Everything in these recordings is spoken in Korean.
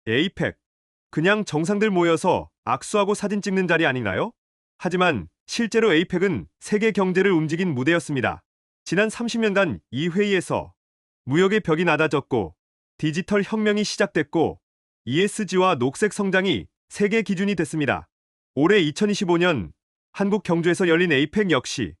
에이펙. 그냥 정상들 모여서 악수하고 사진 찍는 자리 아닌가요? 하지만 실제로 에이펙은 세계 경제를 움직인 무대였습니다. 지난 30년간 이 회의에서 무역의 벽이 낮아졌고 디지털 혁명이 시작됐고 ESG와 녹색 성장이 세계 기준이 됐습니다. 올해 2025년 한국 경주에서 열린 에이펙 역시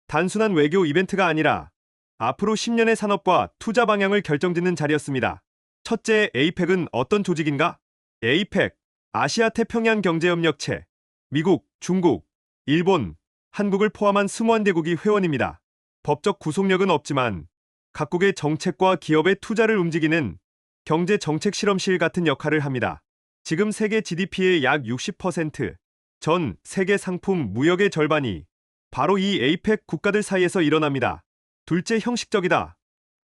단순한 외교 이벤트가 아니라 앞으로 10년의 산업과 투자 방향을 결정짓는 자리였습니다. 첫째, 에이펙은 어떤 조직인가? 에이펙, 아시아 태평양 경제협력체, 미국, 중국, 일본, 한국을 포함한 21개국이 회원입니다. 법적 구속력은 없지만 각국의 정책과 기업의 투자를 움직이는 경제 정책 실험실 같은 역할을 합니다. 지금 세계 GDP의 약 60%, 전 세계 상품 무역의 절반이 바로 이 에이펙 국가들 사이에서 일어납니다. 둘째, 형식적이다.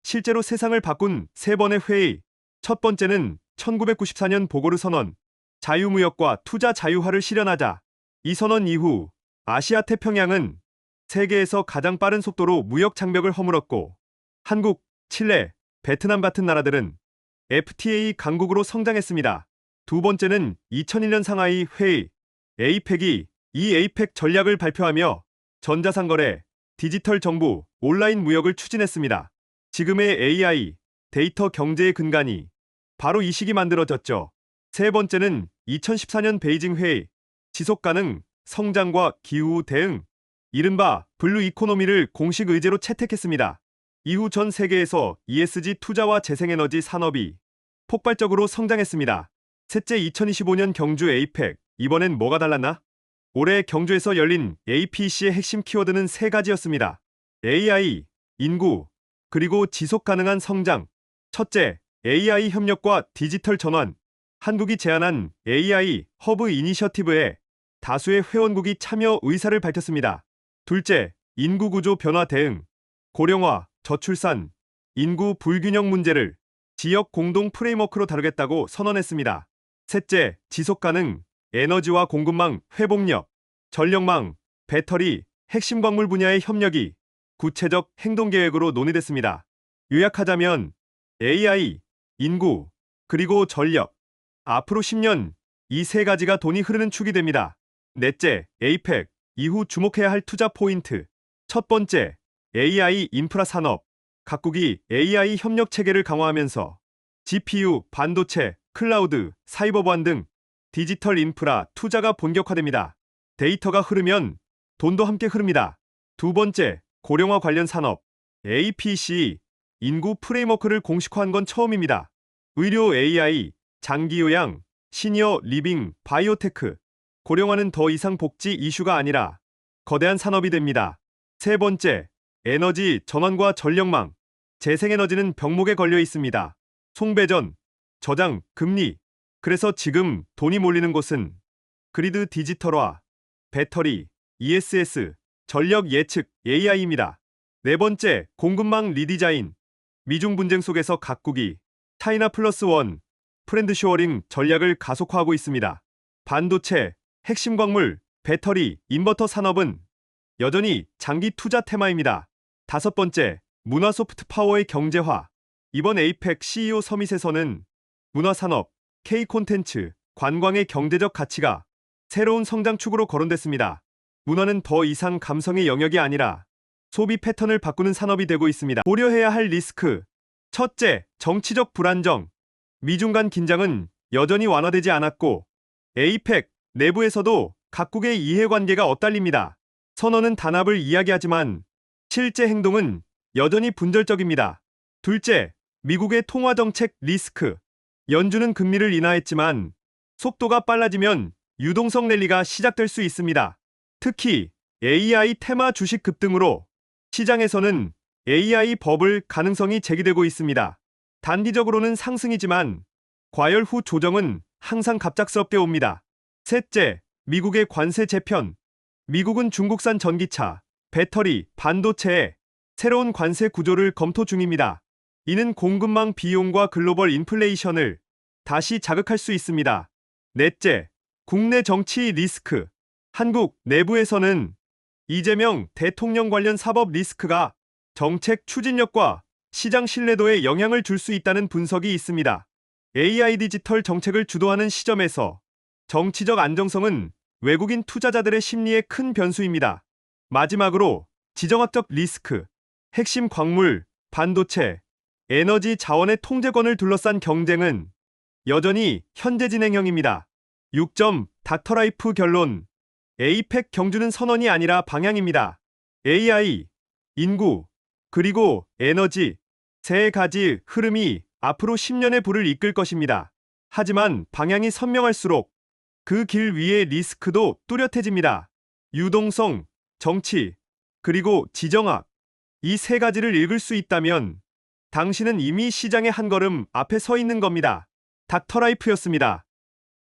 실제로 세상을 바꾼 세 번의 회의. 첫 번째는 1994년 보고르 선언, 자유무역과 투자 자유화를 실현하자. 이 선언 이후 아시아 태평양은 세계에서 가장 빠른 속도로 무역 장벽을 허물었고 한국, 칠레, 베트남 같은 나라들은 FTA 강국으로 성장했습니다. 두 번째는 2001년 상하이 회의, 에이펙이 이 에이펙 전략을 발표하며 전자상거래, 디지털 정부, 온라인 무역을 추진했습니다. 지금의 AI, 데이터 경제의 근간이 바로 이 시기 만들어졌죠. 세 번째는 2014년 베이징 회의, 지속가능, 성장과 기후 대응, 이른바 블루 이코노미를 공식 의제로 채택했습니다. 이후 전 세계에서 ESG 투자와 재생에너지 산업이 폭발적으로 성장했습니다. 셋째, 2025년 경주 에이펙, 이번엔 뭐가 달랐나? 올해 경주에서 열린 APEC의 핵심 키워드는 세 가지였습니다. AI, 인구, 그리고 지속 가능한 성장. 첫째, AI 협력과 디지털 전환. 한국이 제안한 AI 허브 이니셔티브에 다수의 회원국이 참여 의사를 밝혔습니다. 둘째, 인구 구조 변화 대응. 고령화, 저출산, 인구 불균형 문제를 지역 공동 프레임워크로 다루겠다고 선언했습니다. 셋째, 지속 가능, 에너지와 공급망 회복력, 전력망, 배터리, 핵심 광물 분야의 협력이 구체적 행동 계획으로 논의됐습니다. 요약하자면 AI, 인구, 그리고 전력. 앞으로 10년 이 세 가지가 돈이 흐르는 축이 됩니다. 넷째, 에이펙, 이후 주목해야 할 투자 포인트. 첫 번째, AI 인프라 산업. 각국이 AI 협력 체계를 강화하면서 GPU, 반도체, 클라우드, 사이버 보안 등 디지털 인프라 투자가 본격화됩니다. 데이터가 흐르면 돈도 함께 흐릅니다. 두 번째, 고령화 관련 산업. APC, 인구 프레임워크를 공식화한 건 처음입니다. 의료 AI, 장기 요양, 시니어 리빙, 바이오테크. 고령화는 더 이상 복지 이슈가 아니라 거대한 산업이 됩니다. 세 번째, 에너지 전환과 전력망. 재생에너지는 병목에 걸려 있습니다. 송배전, 저장, 금리. 그래서 지금 돈이 몰리는 곳은 그리드 디지털화, 배터리, ESS, 전력 예측, AI입니다. 네 번째, 공급망 리디자인. 미중 분쟁 속에서 각국이 차이나 플러스 원, 프렌드쇼어링 전략을 가속화하고 있습니다. 반도체, 핵심 광물, 배터리, 인버터 산업은 여전히 장기 투자 테마입니다. 다섯 번째, 문화 소프트 파워의 경제화. 이번 에이펙 CEO 서밋에서는 문화산업, K 콘텐츠, 관광의 경제적 가치가 새로운 성장축으로 거론됐습니다. 문화는 더 이상 감성의 영역이 아니라 소비 패턴을 바꾸는 산업이 되고 있습니다. 고려해야 할 리스크. 첫째, 정치적 불안정. 미중 간 긴장은 여전히 완화되지 않았고 에이펙 내부에서도 각국의 이해관계가 엇갈립니다. 선언은 단합을 이야기하지만 실제 행동은 여전히 분절적입니다. 둘째, 미국의 통화정책 리스크. 연준은 금리를 인하했지만 속도가 빨라지면 유동성 랠리가 시작될 수 있습니다. 특히 AI 테마 주식 급등으로 시장에서는 AI 버블 가능성이 제기되고 있습니다. 단기적으로는 상승이지만 과열 후 조정은 항상 갑작스럽게 옵니다. 셋째, 미국의 관세 재편. 미국은 중국산 전기차, 배터리, 반도체에 새로운 관세 구조를 검토 중입니다. 이는 공급망 비용과 글로벌 인플레이션을 다시 자극할 수 있습니다. 넷째, 국내 정치 리스크. 한국 내부에서는 이재명 대통령 관련 사법 리스크가 정책 추진력과 시장 신뢰도에 영향을 줄 수 있다는 분석이 있습니다. AI 디지털 정책을 주도하는 시점에서 정치적 안정성은 외국인 투자자들의 심리에 큰 변수입니다. 마지막으로 지정학적 리스크, 핵심 광물, 반도체, 에너지 자원의 통제권을 둘러싼 경쟁은 여전히 현재 진행형입니다. 6점 닥터라이프 결론. 에이펙 경주는 선언이 아니라 방향입니다. AI, 인구, 그리고 에너지, 세 가지 흐름이 앞으로 10년의 불을 이끌 것입니다. 하지만 방향이 선명할수록 그 길 위의 리스크도 뚜렷해집니다. 유동성, 정치, 그리고 지정학. 이 세 가지를 읽을 수 있다면 당신은 이미 시장의 한 걸음 앞에 서 있는 겁니다. 닥터라이프였습니다.